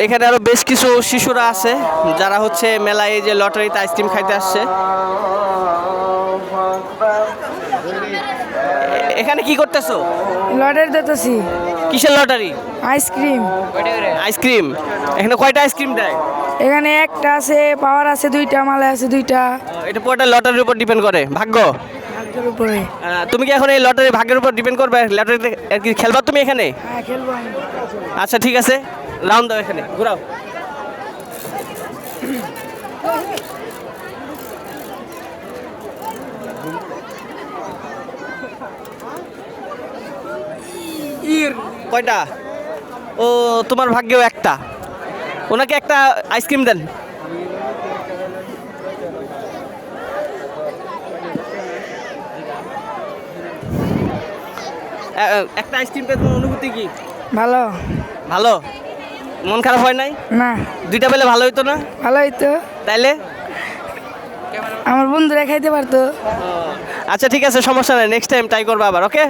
এখানে আরো বেশ কিছু শিশুরা আছে যারা হচ্ছে মেলায় এই যে লটারিতে আইসক্রিম খাইতে আসছে। এখানে কি করতেছো? লটারি দিতেছি। কিসের লটারি? আইসক্রিম। আইসক্রিম। এখানে কয়টা আইসক্রিম দেয়? এখানে একটা আছে, পাওয়ার আছে দুইটা, মালে আছে দুইটা। এটা পুরোটা লটারির উপর ডিপেন্ড করে, ভাগ্য। ভাগ্যের উপরে। তুমি কি এখন এই লটারি ভাগ্যের উপর ডিপেন্ড করবে? লটারিতে আর কি খেলবা তুমি এখানে? হ্যাঁ, খেলবো আমি। আচ্ছা ঠিক আছে, রাউন্ড দাও, এখানে ঘোরাও। কয়টা? ও, তোমার ভাগ্যেও একটা। ওনাকে একটা আইসক্রিম দেন। একটা আইসক্রিম পেয়ে তোমার অনুভূতি কি? ভালো। ভালো? মন খারাপ হয় নাই? না, দুইটা পেলে ভালো হইতো না? ভালো হইতো। তাইলে আমার বন্ধুরা খাইতে পারতো। আচ্ছা ঠিক আছে, সমস্যা নাই, নেক্সট টাইম ট্রাই করবো আবার, ওকে?